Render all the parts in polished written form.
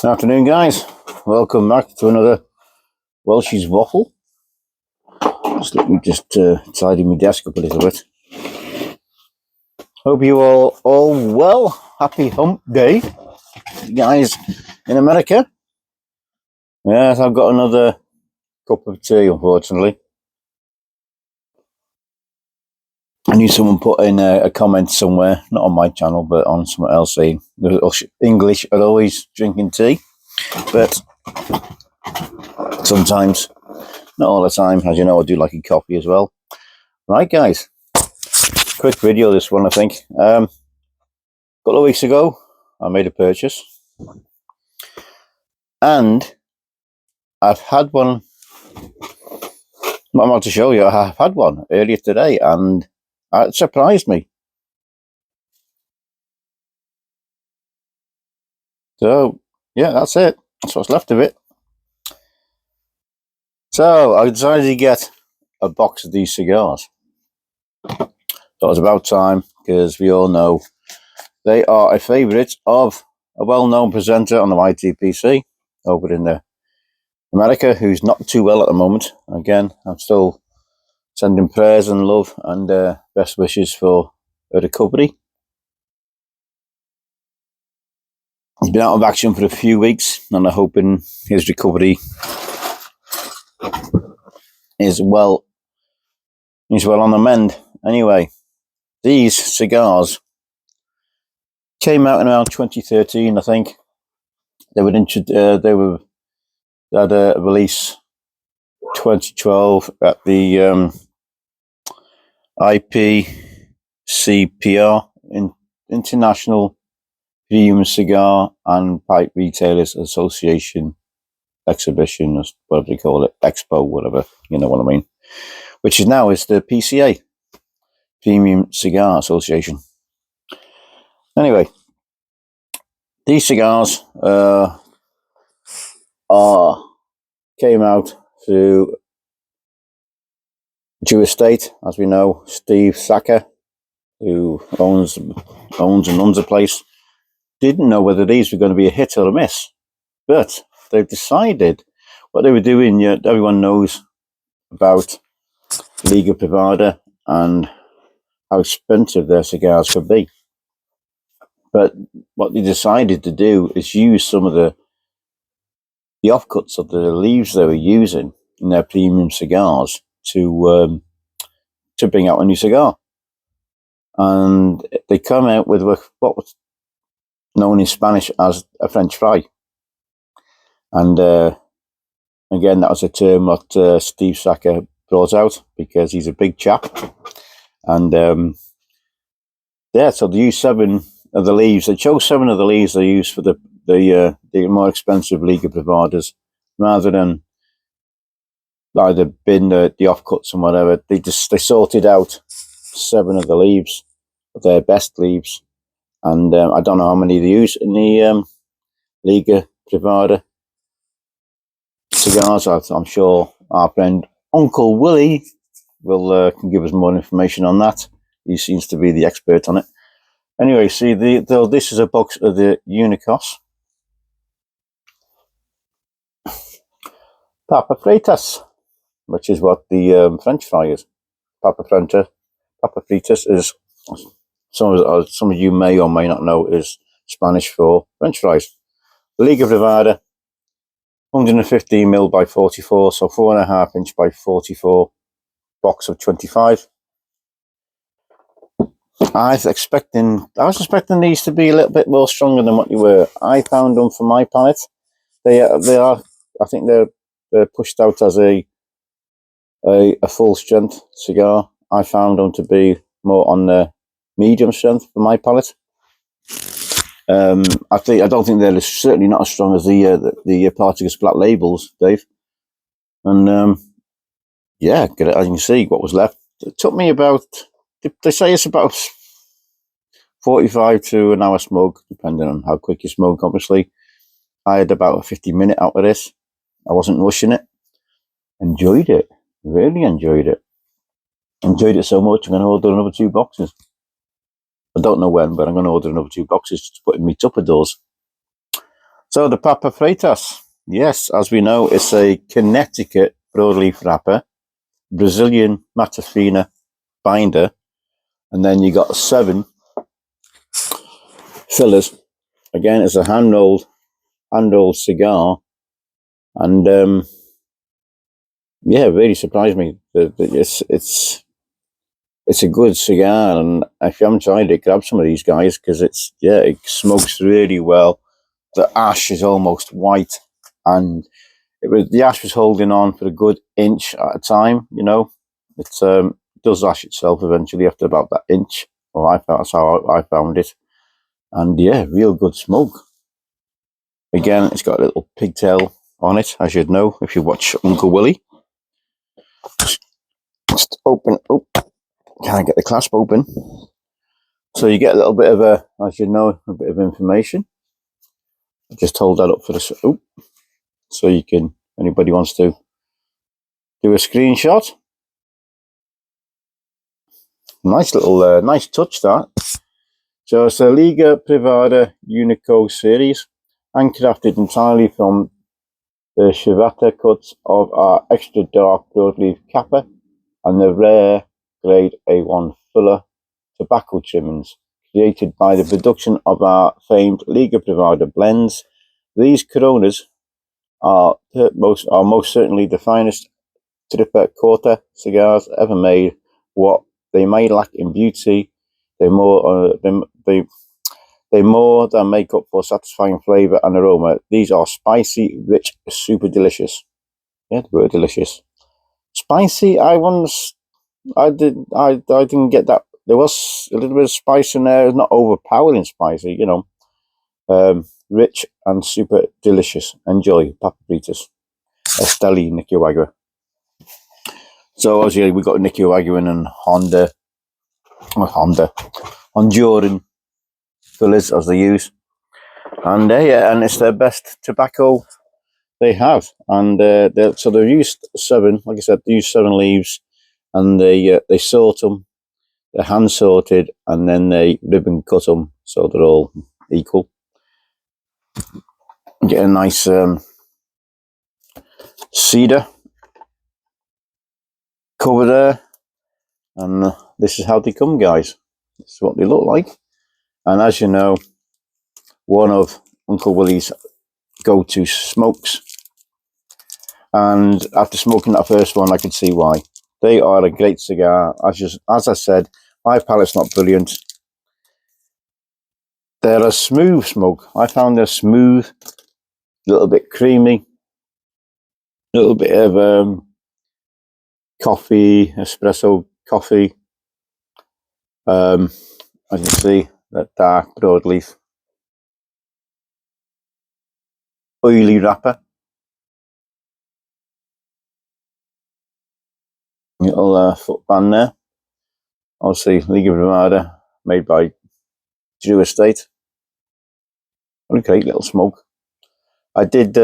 Afternoon, guys. Welcome back to another Welsh's Waffle. Let me just tidy my desk up a little bit. Hope you all well. Happy hump day, you guys in America. Yes, I've got another cup of tea, unfortunately. I knew someone put in a comment somewhere, not on my channel, but on someone else, saying the English are always drinking tea, but sometimes, not all the time. As you know, I do like a coffee as well. Right, guys. Quick video, this one, I think. A couple of weeks ago, I made a purchase. And I've had one. I'm about to show you. I've had one earlier today, and it surprised me. So, yeah, that's it. That's what's left of it. So, I decided to get a box of these cigars. So it was about time, because we all know they are a favourite of a well-known presenter on the YTPC over in America, who's not too well at the moment. Again, I'm still sending prayers and love and best wishes for her recovery. He's been out of action for a few weeks, and I'm hoping his recovery is well on the mend. Anyway, these cigars came out in around 2013, I think. They had a release 2012 at the IPCPR, International Premium Cigar and Pipe Retailers Association exhibition, or whatever they call it, expo, whatever, you know what I mean, which is now is the PCA, Premium Cigar Association. Anyway, these cigars came out through due estate, as we know. Steve Saka, who owns and runs a place, didn't know whether these were going to be a hit or a miss, but they've decided what they were doing. Everyone knows about Liga Privada and how expensive their cigars could be, but what they decided to do is use some of the offcuts of the leaves they were using in their premium cigars to bring out a new cigar. And they come out with what was known in Spanish as a French fry. And again, that was a term that Steve Saka brought out because he's a big chap. And yeah, so they used 7 of the leaves. They chose 7 of the leaves they used for the more expensive Liga Privadas, rather than either bin the offcuts and whatever. They sorted out 7 of the leaves, their best leaves, and I don't know how many they use in the Liga Privada cigars. I'm sure our friend Uncle Willie will can give us more information on that. He seems to be the expert on it. Anyway, see, this is a box of the Unicos Papa Fritas, which is what the French fry is. Papa Fritas is, some of you may or may not know, is Spanish for French fries. Liga Privada, 115mm by 44, so 4.5 inch by 44, box of 25. I was expecting these to be a little bit more stronger than what they were. I found them, for my palate, they are. I think they're pushed out as a full strength cigar. I found them to be more on the medium strength for my palate. I don't think they're certainly not as strong as the Partagas Black Labels, Dave. And yeah, as you can see, what was left. It took me about, they say it's about 45 to an hour smoke, depending on how quick you smoke, obviously. I had about a 50-minute out of this. I wasn't rushing it. Enjoyed it. Really enjoyed it. Enjoyed it so much, I'm going to order another 2 boxes. I don't know when, but I'm going to order another 2 boxes to put in my Tupperdoors. So the Papa Freitas, yes, as we know, it's a Connecticut broadleaf wrapper, Brazilian Matafina binder, and then you got 7 fillers. Again, it's a hand rolled cigar, and yeah, it really surprised me. It's a good cigar, and if you haven't tried it, grab some of these guys, because it smokes really well. The ash is almost white, and the ash was holding on for a good inch at a time. You know, it does ash itself eventually after about that inch. Well, that's how I found it, and yeah, real good smoke. Again, it's got a little pigtail on it, as you'd know if you watch Uncle Willie. Just open. Oh, can I get the clasp open? So you get a little bit of as you know, a bit of information. I just hold that up for the so you can, anybody wants to do a screenshot. Nice little, nice touch that. So it's a Liga Privada Unico series, handcrafted entirely from the Chivata cuts of our extra dark broadleaf Kappa and the rare grade A1 filler tobacco trimmings, created by the production of our famed Liga Privada blends. These Coronas are most certainly the finest Tripper Corta cigars ever made. What they may lack in beauty, they more than make up for satisfying flavour and aroma. These are spicy, rich, super delicious. Yeah, they were delicious. Spicy, I didn't get that. There was a little bit of spice in there. It's not overpowering spicy, you know. Rich and super delicious. Enjoy, Paperitas. Esteli Nicaragua. So obviously we got Nicaraguan and Honduran fillers as they use, and yeah, and it's their best tobacco they have, and so they've used 7. Like I said, they used 7 leaves, and they sort them, they're hand sorted, and then they ribbon cut them so they're all equal. Get a nice cedar cover there, and this is how they come, guys. This is what they look like. And as you know, one of Uncle Willie's go-to smokes, and after smoking that first one, I could see why. They are a great cigar. As I said, my palate's not brilliant. They're a smooth smoke. I found they're smooth, a little bit creamy, a little bit of coffee, espresso coffee. As you can see, that dark broadleaf, oily wrapper. Little footband there. Obviously, Liga Privada, made by Drew Estate. What a great little smoke. I did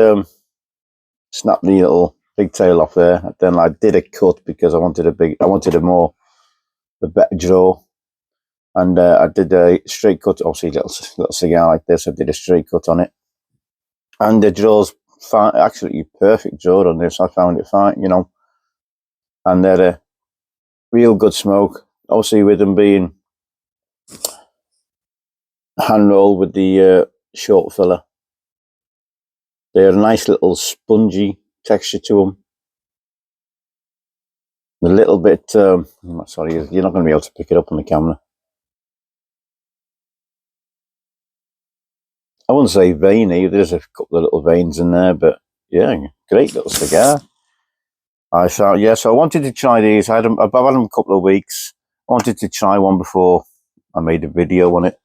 snap the little pigtail off there. Then I did a cut because I wanted a better draw. And I did a straight cut, obviously little cigar like this. I did a straight cut on it. And the draw's fine, absolutely perfect draw on this. I found it fine, you know. And they're a real good smoke. Obviously with them being hand rolled with the short filler, they're a nice little spongy texture to them. A little bit, sorry, you're not going to be able to pick it up on the camera. I wouldn't say veiny, there's a couple of little veins in there, but yeah, great little cigar. I found, yeah, so I wanted to try these. I've had them a couple of weeks. I wanted to try one before I made a video on it.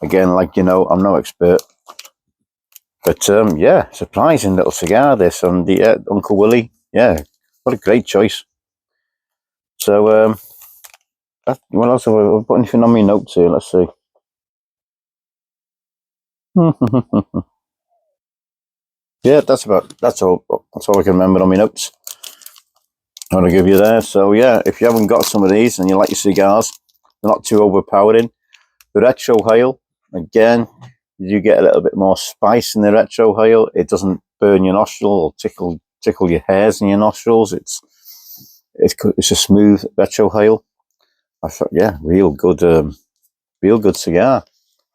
Again, like you know, I'm no expert. But yeah, surprising little cigar this, and the Uncle Willie, yeah, what a great choice. So what else have I put anything on my notes here? Let's see. Yeah, that's all I can remember on my notes. I want to give you there. So yeah, if you haven't got some of these and you like your cigars, they're not too overpowering. The Retro Hail, again, you get a little bit more spice in the retro hail. It doesn't burn your nostril or tickle your hairs in your nostrils. It's a smooth retro hail. I thought, yeah, real good cigar.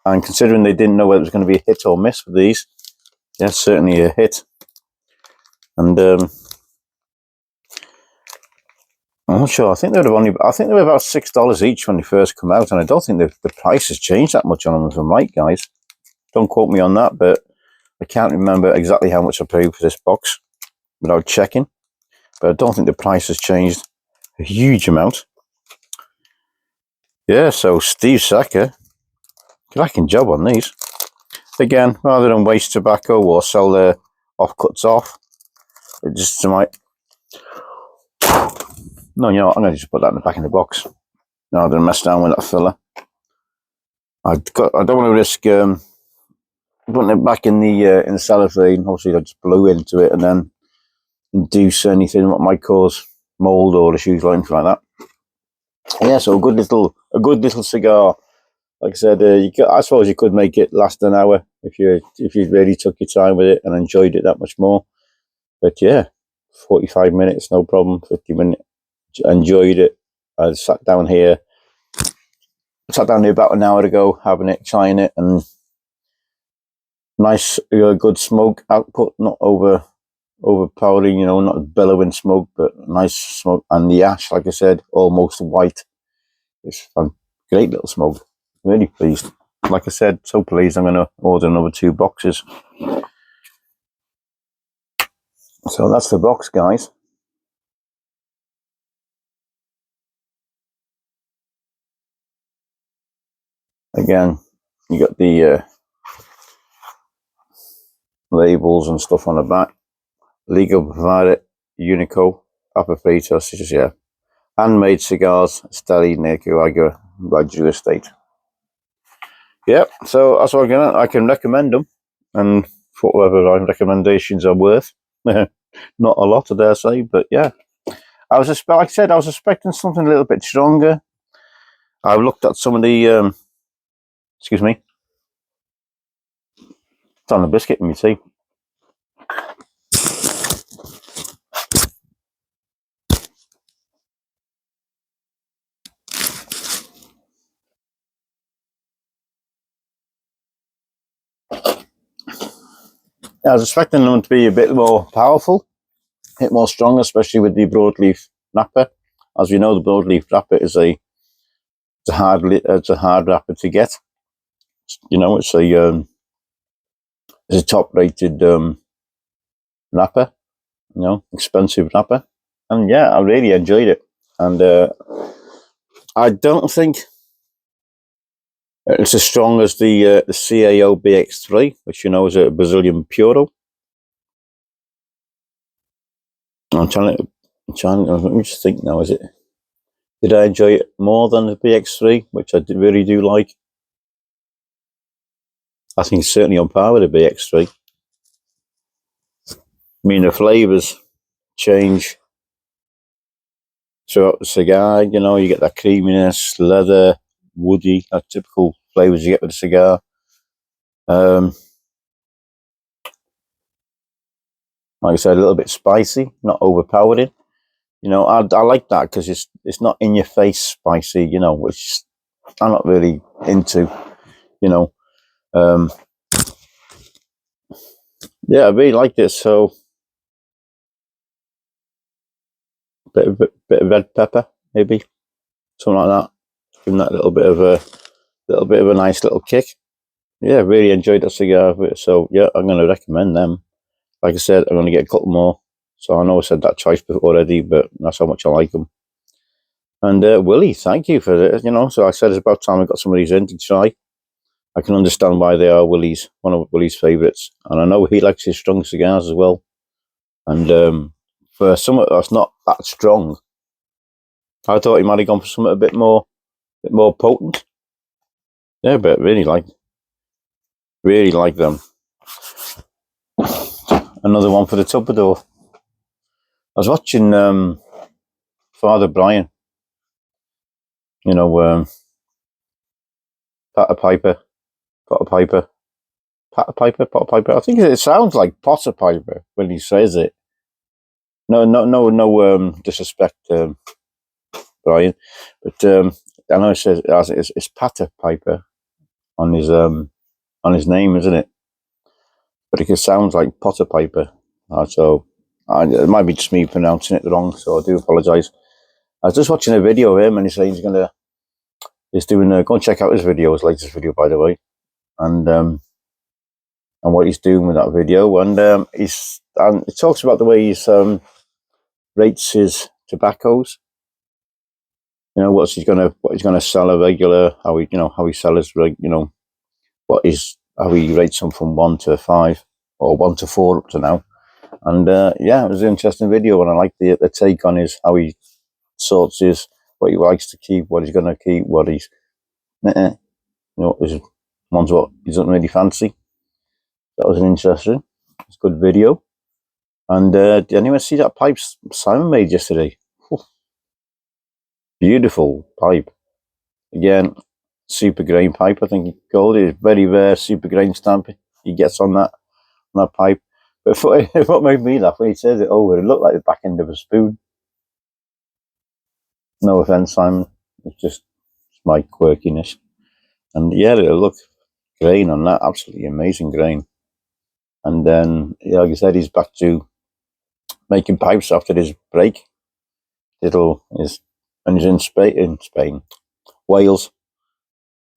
And considering they didn't know whether it was going to be a hit or miss with these, yeah, certainly a hit. And I'm not sure. I think they were about $6 each when they first come out, and I don't think the price has changed that much on them, if I'm right, guys. Don't quote me on that, but I can't remember exactly how much I paid for this box without checking. But I don't think the price has changed a huge amount. Yeah, so Steve Saka, cracking job on these. Again, rather than waste tobacco or sell their offcuts off, it just might. No, you know what, I'm going to just put that in the back of the box rather than mess down with that filler. I don't want to risk putting it back in the cellophane. Obviously, I just blew into it and then induce anything what might cause mold or issues or anything like that. Yeah, so a good little cigar. Like I said, I suppose you could make it last an hour if you really took your time with it and enjoyed it that much more. But yeah, 45 minutes, no problem. 50 minutes, enjoyed it. I sat down here about an hour ago, having it, trying it, and nice, good smoke output, not overpowering, not bellowing smoke, but nice smoke. And the ash, like I said, almost white. It's a great little smoke. Really pleased. Like I said, so pleased. I'm going to order another 2 boxes. So that's the box, guys. Again, you got the labels and stuff on the back. Liga Private, Unico, Papa Fritos, just, yeah. Handmade cigars, Steli, Nicaragua, Badger Estate. Yep, so that's what I can recommend them. And for whatever my recommendations are worth. Not a lot, I dare say, but yeah. Like I said, I was expecting something a little bit stronger. I've looked at some of the, excuse me, it's on the biscuit in my tea. I was expecting them to be a bit more powerful, a bit more strong, especially with the broadleaf wrapper. As we know, the broadleaf wrapper is a hard wrapper to get. It's a top-rated wrapper. Expensive wrapper, and yeah, I really enjoyed it. And I don't think it's as strong as the CAO BX3, which is a Brazilian Puro. I'm trying to. Let me just think now. Did I enjoy it more than the BX3, which I really do like? I think it's certainly on par with the BX3. I mean, the flavours change throughout the cigar. You get that creaminess, leather, woody, that typical flavours you get with a cigar. Like I said, a little bit spicy, not overpowering. I like that because it's not in your face spicy. Which I'm not really into. Yeah, I really liked it. So, bit of red pepper, maybe something like that. Giving that little bit of a nice little kick. Yeah, really enjoyed that cigar. So yeah, I'm going to recommend them. Like I said, I'm going to get a couple more. So I know I said that twice already, but that's how much I like them. And Willie, thank you for it. So I said it's about time I got some of these in to try. I can understand why they are one of Willie's favourites. And I know he likes his strong cigars as well. And for something that's not that strong, I thought he might have gone for something a bit more potent. Yeah, but really like them. Another one for the Tupperdoor. I was watching Father Brian, Potter Piper, Potter Piper. I think it sounds like Potter Piper when he says it. No disrespect, Brian, but I know it says it's Patter Piper on his name, isn't it? But it sounds like Potter Piper. So it might be just me pronouncing it wrong. So I do apologise. I was just watching a video of him, and he's saying he's doing. Go and check out his video, his latest video, by the way, and what he's doing with that video, and it talks about the way he's rates his tobaccos. You know what he's gonna sell a regular, how he sells how he rates them from 1 to 5 or 1 to 4 up to now. And yeah, it was an interesting video, and I like the take on how he sorts what he likes to keep, what he's gonna keep, what his ones what he doesn't really fancy. That was interesting. It's a good video. And did anyone see that pipe Simon made yesterday? Beautiful pipe. Again, super grain pipe, I think he called it. Very rare super grain stamp he gets on that pipe. But what made me laugh when he says it over, it looked like the back end of a spoon. No offense, Simon. It's just my quirkiness. And yeah, it'll look grain on that. Absolutely amazing grain. And then, yeah, like I said, he's back to making pipes after his break. And he's in Spain. Wales.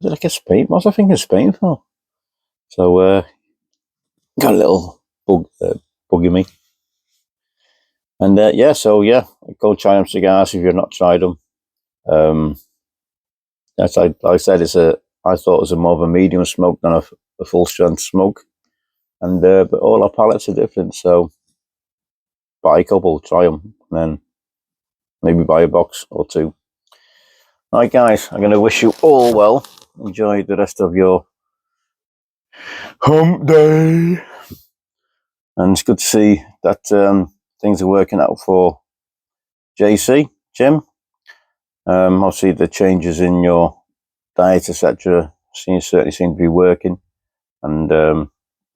Did I get Spain? What was I thinking Spain for? So, got a little bug in me. And yeah, go try them cigars if you've not tried them. As I said, I thought it was more of a medium smoke than a full strength smoke. And but all our palates are different, so buy a couple, try them, and then maybe buy a box or two. All right, guys, I'm going to wish you all well. Enjoy the rest of your hump day. And it's good to see that things are working out for JC, Jim. Obviously, the changes in your diet, etc., certainly seem to be working. And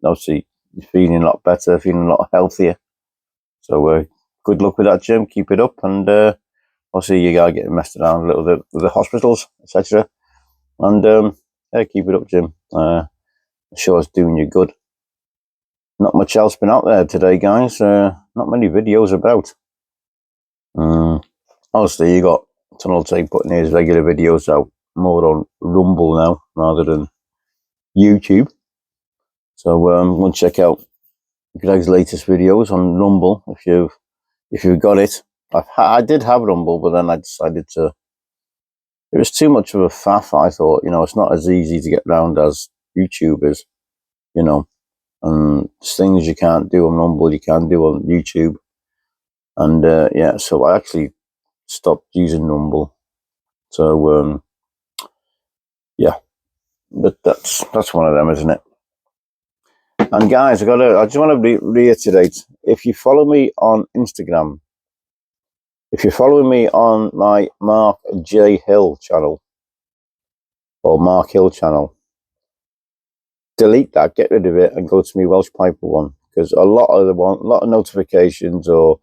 obviously, you're feeling a lot better, feeling a lot healthier. So good luck with that, Jim. Keep it up. And obviously, you gotta get messed around a little bit with the hospitals, etc. And yeah, keep it up, Jim. I'm sure it's doing you good. Not much else been out there today, guys. Not many videos about. Obviously, you got Tunnel Tape putting his regular videos out more on Rumble now rather than YouTube. So I'm going to check out Greg's latest videos on Rumble if you've got it. I did have Rumble, but then I decided to. It was too much of a faff. I thought, it's not as easy to get around as YouTube is, and things you can't do on Rumble, you can do on YouTube. And yeah, so I actually stopped using Rumble. So yeah, but that's one of them, isn't it? And guys, I just want to reiterate: if you follow me on Instagram, if you're following me on my Mark J Hill channel or Mark Hill channel, delete that, get rid of it, and go to my Welsh Piper one, because a lot of notifications or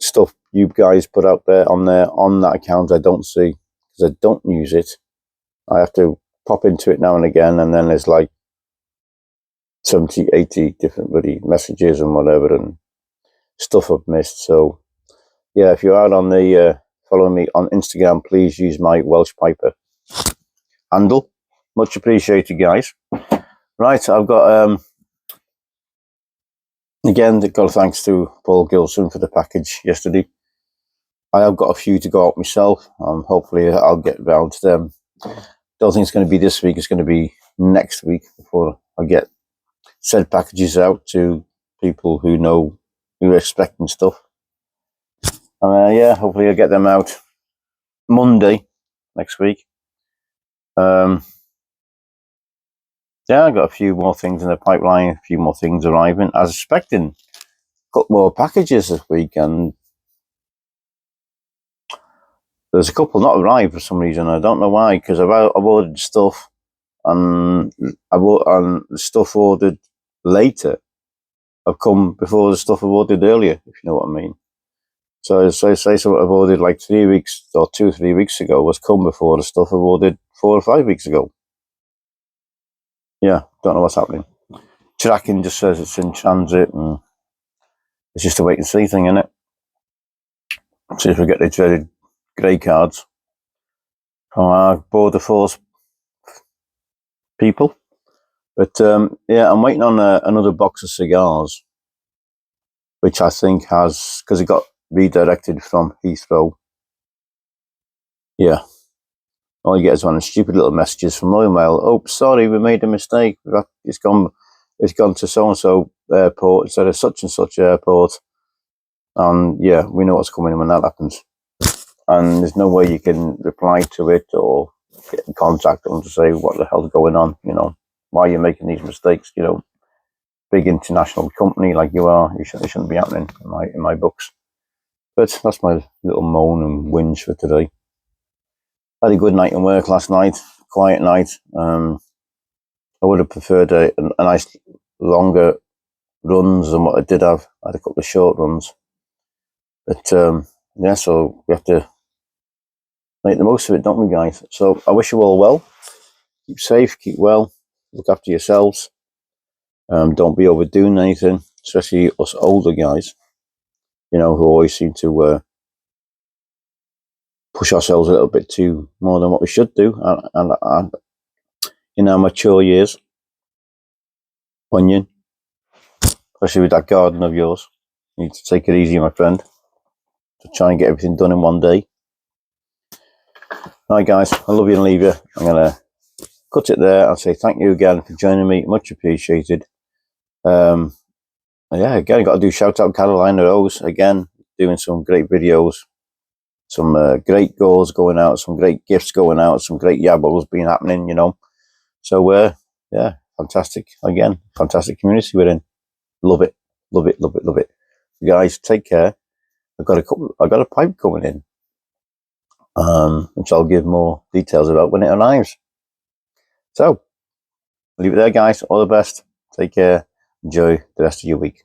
stuff you guys put out there on that account I don't see, because I don't use it. I have to pop into it now and again, and then there's like 70, 80 different bloody messages and whatever and stuff I've missed. So yeah, if you're out on the following me on Instagram, please use my Welsh Piper handle. Much appreciated, guys. Right, I've got again, got thanks to Paul Gilson for the package yesterday. I have got a few to go out myself. Hopefully I'll get round to them. Don't think it's going to be this week. It's going to be next week before I get said packages out to people who are expecting stuff. And yeah, hopefully I'll get them out Monday next week. Yeah, I got a few more things in the pipeline, a few more things arriving. I was expecting a couple more packages this week, and there's a couple not arrived for some reason. I don't know why, because I've ordered stuff and the stuff ordered later have come before the stuff I've ordered earlier, if you know what I mean. So say something I've ordered like 3 weeks or 2 or 3 weeks ago was come before the stuff I've ordered 4 or 5 weeks ago. Yeah, don't know what's happening. Tracking just says it's in transit, and it's just a wait and see thing, isn't it? See if we get the dreaded grey cards from our border force people. But yeah, I'm waiting on another box of cigars, which I think has, because it got redirected from Heathrow. Yeah, all you get is one of the stupid little messages from Royal Mail. Oh, sorry, we made a mistake. It's gone to so and so airport instead of such and such airport. And yeah, we know what's coming when that happens. And there's no way you can reply to it or get in contact them to say what the hell's going on. You know, why are you making these mistakes? You know, big international company like you are, it shouldn't be happening in my books. But that's my little moan and whinge for today. Had a good night in work last night, quiet night. I would have preferred a nice longer runs than what I did have. I had a couple of short runs. But yeah, so we have to make the most of it, don't we, guys? So I wish you all well. Keep safe, keep well, look after yourselves. Don't be overdoing anything, especially us older guys, you know, who always seem to push ourselves a little bit too more than what we should do. And in our mature years, Onion, especially with that garden of yours, you need to take it easy, my friend, to try and get everything done in one day. All right, guys, I love you and leave you. I'm going to cut it there. I'll say thank you again for joining me. Much appreciated. Yeah, again, got to do shout out Carolina Rose again, doing some great videos, some great goals going out, some great gifts going out, some great yabos being happening, you know. So yeah, fantastic. Again, fantastic community we're in. Love it, love it, love it, love it. You guys, take care. I got a pipe coming in, which I'll give more details about when it arrives. So leave it there, guys. All the best. Take care. Enjoy the rest of your week.